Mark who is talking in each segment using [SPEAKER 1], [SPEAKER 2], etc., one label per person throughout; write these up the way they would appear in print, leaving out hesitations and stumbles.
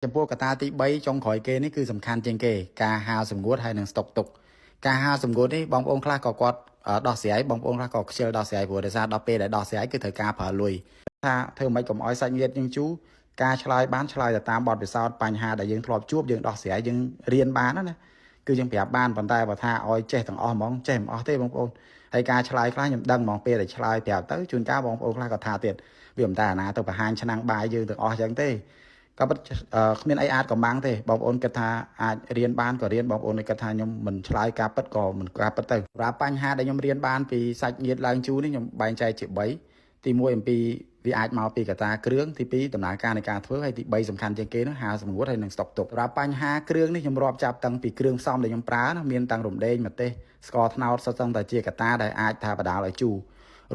[SPEAKER 1] ចំពោះកត្តាទី3ចុងក្រោយគេនេះគឺសំខាន់ជាងគេការហាលសម្ងួតហើយនឹងស្តុកទុកការហាលសម្ងួតនេះបងប្អូនខ្លះក៏គាត់ដោះស្រាយបងប្អូនខ្លះក៏ខ្ជិលដោះស្រាយព្រោះដោយសារដល់ពេលដែលដោះស្រាយគឺត្រូវការប្រើលុយថាធ្វើមិនកុំឲ្យសាច់ញាតិយើងជូរការឆ្លើយបានឆ្លើយទៅតាមបទពិសោធន៍បញ្ហាដែលយើងធ្លាប់ជួបយើងដោះស្រាយយើងរៀនបានណាគឺយើងប្រាប់បានប៉ុន្តែបើថាឲ្យចេះទាំងអស់ហ្មងចេះមិនអស់ទេបងប្អូនហើយការឆ្លើយខ្លះខ្ញុំដឹងហ្មងពេលដែលឆ្លើយប្រាប់ទៅជួនកាលបងប្អូនខ្លះក៏ថាទៀតវាមិនតែអាណាទៅបង្ហាញឆ្នាំងបាយយើងទាំងអស់អញ្ចឹងទេក៏ពិតគ្មានអីអាចកំបាំងទេបងប្អូនគិតថាអាចរៀនបានក៏រៀនបងប្អូនគិតថាខ្ញុំមិនឆ្លើយការពិតក៏មិនការពិតទៅសម្រាប់បញ្ហាដែលខ្ញុំរៀនបានពីសាច់ញាតិឡើងជូរនេះខ្ញុំបែងចែកជា3ទី1អំពីវាអាចមកពីកត្តាគ្រឿងទី2ដំណើរការនៃការធ្វើហើយទី3សំខាន់ជាងគេនោះហាលសម្ងួតហើយនឹងស្តុកទុកសម្រាប់បញ្ហាគ្រឿងនេះខ្ញុំរាប់ចាប់តាំងពីគ្រឿងផ្សំដែលខ្ញុំប្រើណាមានតាំងរំដេងម្ទេសស្ករត្នោតសុទ្ធសឹងតែជាកត្តាដែលអាចថាបដាលឲ្យជូរ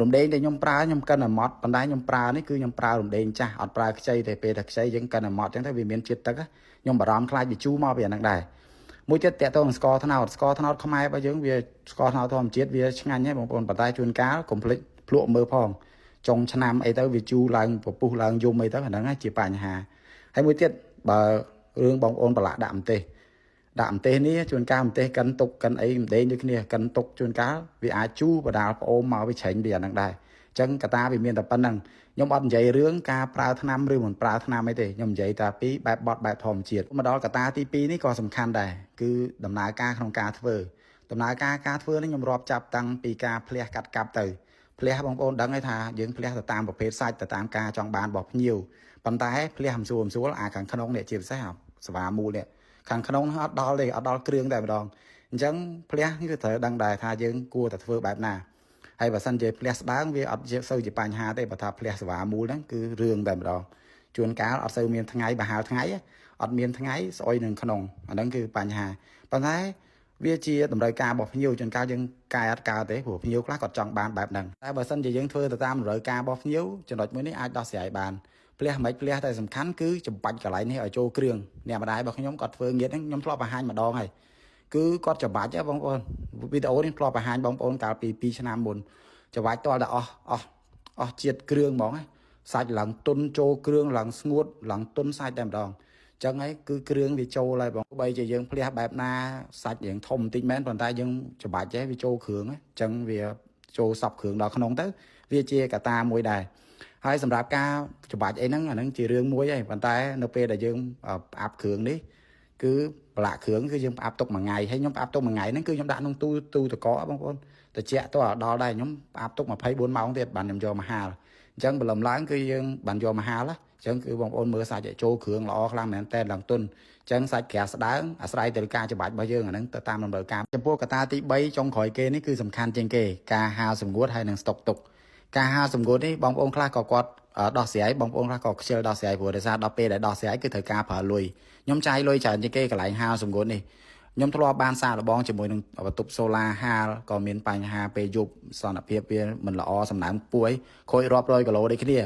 [SPEAKER 1] រំដេងដែលខ្ញុំប្រើខ្ញុំកិនឲ្យម៉ត់ប៉ុន្តែខ្ញុំប្រើនេះគឺខ្ញុំប្រើរំដេងចាស់អត់ប្រើខ្ចីទេពេលតែខ្ចីយើងកិនឲ្យម៉ត់អញ្ចឹងទៅវាមានជាតិទឹកខ្ញុំបារម្ភខ្លាចវាជូរមកពីអាហ្នឹងដែរមួយទៀតតកតងស្ករត្នោតខ្មែររបស់យើងវាស្ករត្នោតធម្មជាតិវាឆ្ងាញ់ហើយបងប្អូនប៉ុន្តែជួនកាលកុំភ្លេចភ្លក់មើលផងចុងឆ្នាំអីទៅវាជូរឡើងពពុះឡើងយំអីទៅអាហ្នឹងជាបញ្ហាហើយមួយទៀតបើរឿងបងប្អូនប្រឡាក់ដាក់ម្ទេសនេះជួនកាលម្ទេសកិនទុកកិនអីម្ដេងដូចគ្នាកិនទុកជួនកាលវាអាចជូរបដាលផ្អូមមកវាច្រេញពីអាហ្នឹងដែរអញ្ចឹងកត្តាវាមានតែប៉ុណ្្នឹងខ្ញុំអត់និយាយរឿងការប្រើថ្នាំឬមិនប្រើថ្នាំអីទេខ្ញុំនិយាយតែពីបែបបត់បែបធម្មជាតិមកដល់កត្តាទី2នេះក៏សំខាន់ដែរគឺដំណើរការក្នុងការធ្វើដំណើរការធ្វើនេះខ្ញុំរាប់ចាប់តាំងពីការភ្លះកាត់កាប់ទៅភ្លះបងប្អូនដឹងហើយថាយើងភ្លះទៅតាមប្រភេទសាច់ទៅតាមការចង់បានរបស់ភ្ញៀវប៉ុន្តែភ្លះមិនស្រួលអាខាងក្នុងនេះជាពិសេសសវ៉ាមូលនេះខាងក្នុងអត់ដល់ទេអត់ដល់គ្រឿងតែម្ដងអញ្ចឹងភ្លះនេះគឺត្រូវដឹងដែរថាយើងគួរតែធ្វើបែបណាហើយបើសិនជាភ្លះស្ដើងវាអត់សូវជាបញ្ហាទេបើថាភ្លះសវ៉ាមូលហ្នឹងគឺរឿងតែម្ដងជួនកាលអត់សូវមានថ្ងៃបើហាលថ្ងៃអត់មានថ្ងៃស្អុយនឹងក្នុងអាហ្នឹងគឺបញ្ហាប៉ុន្តែវាជាតម្រូវការរបស់ភ្ញៀវជួនកាលយើងកែអត់កើតទេព្រោះភ្ញៀវខ្លះគាត់ចង់បានបែបហ្នឹងតែបើសិនជាយើងធ្វើទៅតាមតម្រូវការរបស់ភ្ញៀវចំណុចមួយនេះអាចដោះស្រាយបានភ្លះមិនភ្លះតែសំខាន់គឺចំបាច់កន្លែងនេះឲ្យចូលគ្រឿងអ្នកម្ដាយរបស់ខ្ញុំគាត់ធ្វើងៀតហ្នឹងខ្ញុំធ្លាប់បង្ហាញម្ដងហើយគឺគាត់ចំបាច់បងប្អូនវីដេអូនេះធ្លាប់បង្ហាញបងប្អូនកាលពី2ឆ្នាំមុនចំបាច់តតែអស់ជាតិគ្រឿងហ្មងសាច់ឡើងទុនចូលគ្រឿងឡើងស្ងួតឡើងទុនសាច់តែម្ដងចឹងហើយគឺគ្រឿងវាចូលហើយបងបីជាយើងភ្លះបែបណាសាច់រៀងធំបន្តិចមែនប៉ុន្តែយើងចំបាច់ទេវាចូលគ្រឿងចឹងវាចូលសពគ្រឿងដល់ក្នុងទៅវាជាកត្តាមួយដែរហើយសម្រាប់ការច្បាច់អីហ្នឹងអាហ្នឹងជារឿងមួយហើយប៉ុន្តែនៅពេលដែលយើងផ្អាប់គ្រឿងនេះគឺប្រឡាក់គ្រឿងគឺយើងផ្អាប់ទុកមួយថ្ងៃហើយខ្ញុំផ្អាប់ទុកមួយថ្ងៃហ្នឹងគឺខ្ញុំដាក់ក្នុងទូទឹកកកបងប្អូនត្រជាក់ទៅដល់ដែរខ្ញុំផ្អាប់ទុក24ម៉ោងទៀតបានខ្ញុំយកមកហាលអញ្ចឹងព្រលឹមឡើងគឺយើងបានយកមកហាលអញ្ចឹងគឺបងប្អូនមើលសាច់ឲ្យចូលគ្រឿងល្អខ្លាំងមែនតើឡើងទុនអញ្ចឹងសាច់ក្រាស់ស្ដើងអាស្រ័យទៅលើការច្បាច់របស់យើងអាហ្នឹងទៅតាមតម្រូវការចំពោះកត្តាទី3ចុងក្រោយគេនេះគឺសំខាន់ជាងគេការហាលសម្ងួតហើយនឹងស្តុកទុកការហាលសម្ងួតនេះបងប្អូនខ្លះក៏គាត់ដោះស្រាយបងប្អូនខ្លះក៏ខ្ជិលដោះស្រាយព្រោះដោយសារដល់ពេលដែលដោះស្រាយគឺត្រូវការប្រើលុយខ្ញុំចាយលុយច្រើនជាងគេកន្លែងហាលសម្ងួតនេះខ្ញុំធ្លាប់បានសាកល្បងជាមួយនឹងបន្ទប់សូឡាហាលក៏មានបញ្ហាពេលយប់សន្តិភាពវាមិនល្អសំណើមពួយខូចរាប់រយគីឡូដូចគ្នា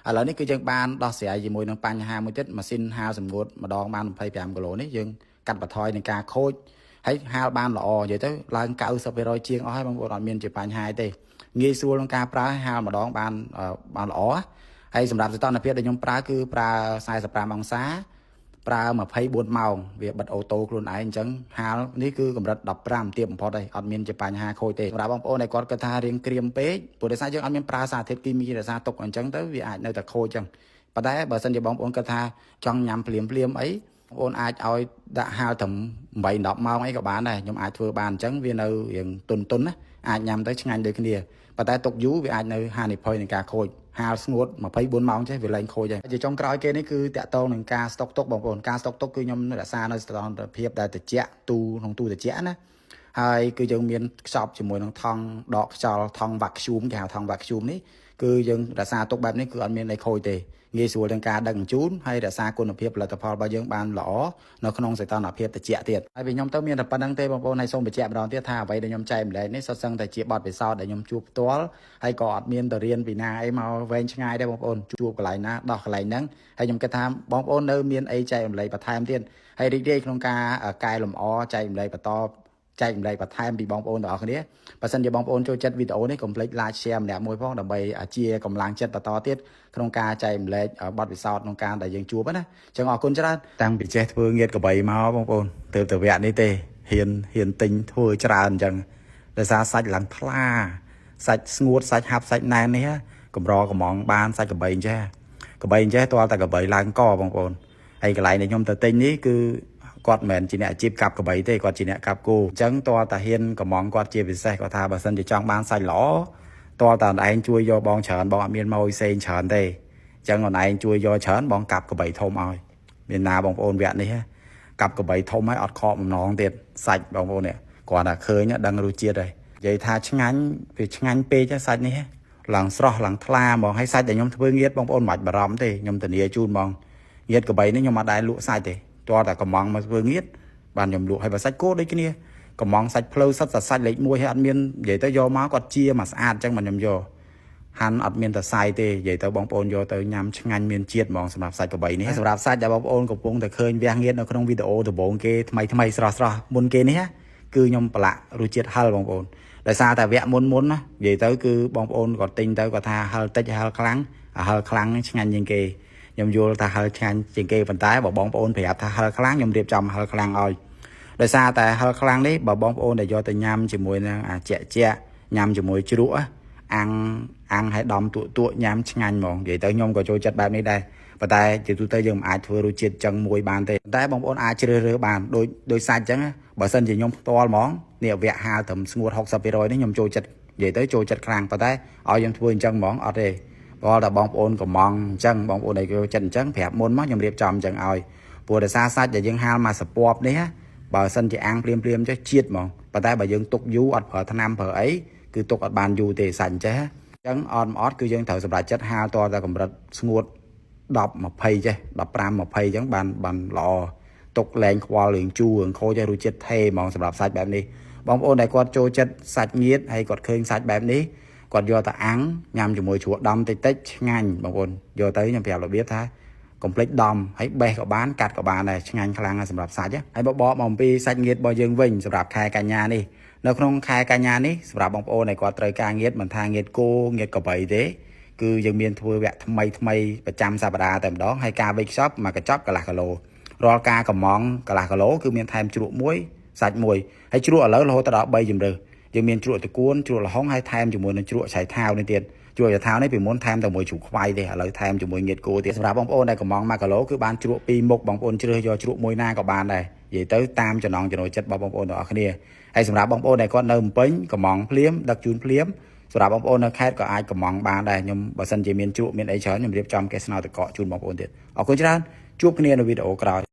[SPEAKER 1] ឥឡូវនេះគឺយើងបានដោះស្រាយជាមួយនឹងបញ្ហាមួយទៀតម៉ាស៊ីនហាលសម្ងួតម្ដងបាន25គីឡូនេះយើងកាត់បន្ថយនឹងការខូចហើយហាលបានល្អនិយាយទៅឡើង90%ជាងអស់ហើយបងប្អូនអត់មានជាបញ្ហាទេងាយស្រួលក្នុងការប្រើហាលម្ដងបានល្អហើយសម្រាប់សីតុណ្ហភាពដែលខ្ញុំប្រើគឺប្រើ45អង្សាប្រើ24ម៉ោងវាបិទអូតូខ្លួនឯងអញ្ចឹងហាលនេះគឺកម្រិត15ទាបបំផុតហើយអត់មានជាបញ្ហាខូចទេសម្រាប់បងប្អូនដែលគាត់គិតថារៀងក្រៀមពេកព្រោះដោយសារយើងអត់មានប្រើសារធាតុគីមីរក្សាទុកអញ្ចឹងទៅវាអាចនៅតែខូចអញ្ចឹងប៉ុន្តែបើសិនជាបងប្អូនគិតថាចង់ញ៉ាំភ្លាមអីបងប្អូនអាចឲ្យដាក់ហាលត្រឹម8-10ម៉ោងអីក៏បានដែរខ្ញុំអាចធ្វើបានអញ្ចឹងវានៅរៀងទុនណាអាចញ៉ាំទៅឆ្ងាញ់ដូចគ្នាប៉ុន្តែទុកយូរវាអាចនៅហានិភ័យនៃការខូចហាលស្ងួត24ម៉ោងចេះវាលែងខូចហើយជាចុងក្រោយគេនេះគឺតាក់ទងនឹងការស្តុកទុកបងប្អូនការស្តុកទុកគឺខ្ញុំរក្សានៅសីតុណ្ហភាពដែលត្រជាក់ក្នុងទូត្រជាក់ណាហើយគឺយើងមានខ្ចប់ជាមួយនឹងថង់ដកខ្យល់ថង់វ៉ាក់ឃ្យូមគេហៅថង់វ៉ាក់ឃ្យូមនេះគឺយើងរក្សាទុកបែបនេះគឺអត់មានអីខូចទេងាយស្រួលទាំងការដឹកជញ្ជូនហើយរក្សាគុណភាពផលិតផលរបស់យើងបានល្អនៅក្នុងសីតុណ្ហភាពត្រជាក់ទៀតហើយវិញខ្ញុំទៅមានតែប៉ុណ្្នឹងទេបងប្អូនហើយសូមបញ្ជាក់ម្ដងទៀតថាអ្វីដែលខ្ញុំចែកម្លែកនេះសុទ្ធសឹងតែជាបទពិសោធន៍ដែលខ្ញុំជួបផ្ទាល់ហើយក៏អត់មានទៅរៀនពីណាអីមកវែងឆ្ងាយដែរបងប្អូនជួបកន្លែងណាដោះកន្លែងហ្នឹងហើយខ្ញុំគិតថាបងប្អូននៅមានអីចែកម្លែកបន្ថែមទៀតហើយរីករាយក្នុងការកែលម្អចែកម្លែកបន្ត ចែកម្លែកបន្ថែមពីបងប្អូនទាំងអស់គ្នាបើសិនជាបងប្អូនចូលចិត្តវីដេអូនេះកុំភ្លេច like share ម្នាក់មួយផងដើម្បីជាកម្លាំងចិត្តបន្តទៀតក្នុងការចែកម្លែកបទពិសោធន៍ក្នុងការដែលយើងជួបណាអញ្ចឹងអរគុណច្រើនតាំងពីចេះធ្វើងៀតកបីមកបងប្អូនទើបតែវគ្គនេះទេហ៊ានទិញធ្វើច្រើនអញ្ចឹងដោយសារសាច់ឡើងថ្លាសាច់ស្ងួតសាច់ហាប់សាច់ណែននេះកម្រកំងបានសាច់កបីអញ្ចេះតើតែកបីឡើងកបងប្អូនហើយកន្លែងដែលខ្ញុំទៅទិញនេះគឺគាត់មិនមែនជាអ្នកអាជីពកាប់កបីទេគាត់ជាអ្នកកាប់គោអញ្ចឹងតើតាហ៊ានកំងគាត់ជាពិសេសគាត់ថាបើសិនជាចង់បានសាច់ល្អតើតាឯងជួយយកបងច្រើនបងអត់មានមកផ្សេងច្រើនទេអញ្ចឹងខ្លួនឯងជួយយកច្រើនបងកាប់កបីធំឲ្យមានណាបងប្អូនវគ្គនេះកាប់កបីធំឲ្យអត់ខកម្ដងទៀតសាច់បងប្អូននេះគាត់ថាឃើញដឹងរសជាតិហើយនិយាយថាឆ្ងាញ់វាឆ្ងាញ់ពេកសាច់នេះឡើងស្រស់ឡើងថ្លាហ្មងហើយសាច់ដែលខ្ញុំធ្វើងៀតបងប្អូនមិនបាច់បារម្ភទេខ្ញុំធានាជូនហ្មងងៀតកបីនេះខ្ញុំអត់ដែលលក់សាច់ទេតើតែកំងមកធ្វើងៀតបានខ្ញុំលក់ឲ្យបើសាច់គោដូចគ្នាកំងសាច់ភ្លៅសិតសាច់លេខ1ហើយអត់មាននិយាយទៅយកមកគាត់ជាមកស្អាតអញ្ចឹងមិនខ្ញុំយកហាន់អត់មានតែសាយទេនិយាយទៅបងប្អូនយកទៅញ៉ាំឆ្ងាញ់មានជាតិហ្មងសម្រាប់សាច់កបីនេះសម្រាប់សាច់ដែលបងប្អូនកំពុងតែឃើញវះងៀតនៅក្នុងវីដេអូដំបូងគេថ្មីស្រស់មុនគេនេះគឺខ្ញុំប្រឡាក់រសជាតិហឹលបងប្អូនដោយសារតែវគ្គមុនណានិយាយទៅគឺបងប្អូនគាត់ទិញទៅគាត់ថាហឹលតិចហឹលខ្លាំងហឹលខ្លាំងឆ្ងាញ់ជាងគេខ្ញុំយល់ថាហឹលឆ្ងាញ់ជាងគេប៉ុន្តែបើបងប្អូនប្រាប់ថាហឹលខ្លាំងខ្ញុំរៀបចំហឹលខ្លាំងឲ្យដោយសារតែហឹលខ្លាំងនេះបើបងប្អូនដែលយកទៅញ៉ាំជាមួយនឹងជាញ៉ាំជាមួយជ្រក់អាំងឲ្យដំទួញ៉ាំឆ្ងាញ់ហ្មងនិយាយទៅខ្ញុំក៏ចូលចិត្តបែបនេះដែរប៉ុន្តែជាទូទៅយើងមិនអាចធ្វើរសជាតិចឹងមួយបានទេតែបងប្អូនអាចជ្រើសរើសបានដោយសាច់ចឹងបើសិនជាខ្ញុំផ្ទាល់ហ្មងនេះវគ្គហាលត្រឹមស្ងួត 60% នេះខ្ញុំចូលចិត្តនិយាយទៅចូលចិត្តខ្លាំងប៉ុន្តែឲ្យខ្ញុំធ្វើអញ្ចឹងហ្មងអត់ទេបើតែបងប្អូនកំងអញ្ចឹងបងប្អូនដែលចូលចិត្តអញ្ចឹងប្រាប់មុនមកខ្ញុំរៀបចំអញ្ចឹងឲ្យព្រោះដោយសារសាច់ដែលយើងហាលមកសពបនេះបើសិនជាអាំងភ្លាមចេះជាតិហ្មងប៉ុន្តែបើយើងទុកយូរអត់ប្រើថ្នាំប្រើអីគឺទុកអត់បានយូរទេសាច់ចេះអញ្ចឹងអត់គឺយើងត្រូវសម្រាប់ចិត្តហាលតតែកម្រិតស្ងួត10 20ចេះ15 20អញ្ចឹងបានល្អទុកលែងខ្វល់រឿងជូររឿងខូចឲ្យរសជាតិថេហ្មងសម្រាប់សាច់បែបនេះបងប្អូនដែលគាត់ចូលចិត្តសាច់ងៀតហើយគាត់ឃើញសាច់បែបនេះគាត់យកទៅអាំងញ៉ាំជាមួយជ្រក់ដំតិចឆ្ងាញ់បងប្អូនយកទៅខ្ញុំប្រាប់របៀបថាកុំភ្លេចដំហើយបេះក៏បានកាត់ក៏បានដែរឆ្ងាញ់ខ្លាំងសម្រាប់សាច់ហើយបបមកអំពីសាច់ងៀតរបស់យើងវិញសម្រាប់ខែកញ្ញានេះនៅក្នុងខែកញ្ញានេះសម្រាប់បងប្អូនដែលគាត់ត្រូវការងៀតមិនថាងៀតគោងៀតកបីទេគឺយើងមានធ្វើវគ្គថ្មីប្រចាំសប្តាហ៍តែម្ដងហើយការវេចខ្ចប់មួយកញ្ចប់កន្លះគីឡូរាល់ការកំងកន្លះគីឡូគឺមានថែមជ្រក់មួយសាច់មួយហើយជ្រក់ឥឡូវរហូតដល់3ជម្រើសយើងមានជ្រក់តកួនជ្រក់ល្ហុងហើយថែមជាមួយនឹងជ្រក់ឆៃថាវនេះទៀតជ្រក់ឆៃថាវនេះពីមុនថែមតែមួយជ្រូកខ្វៃទេឥឡូវថែមជាមួយងៀតគោទៀតសម្រាប់បងប្អូនដែលកំង1គីឡូគឺបានជ្រក់2មុខបងប្អូនជ្រើសយកជ្រក់មួយណាក៏បានដែរនិយាយទៅតាមចំណង់ចំណូលចិត្តរបស់បងប្អូនទាំងអស់គ្នាហើយសម្រាប់បងប្អូនដែលគាត់នៅភ្នំពេញកំងភ្លាមដឹកជូនភ្លាមសម្រាប់បងប្អូននៅខេត្តក៏អាចកំងបានដែរខ្ញុំបើសិនជាមានជ្រក់មានអីច្រើនខ្ញុំរៀបចំកេសស្នោតកកជូនបងប្អូនទៀតអរគុណច្រើនជួបគ្នានៅវីដេអូក្រោយ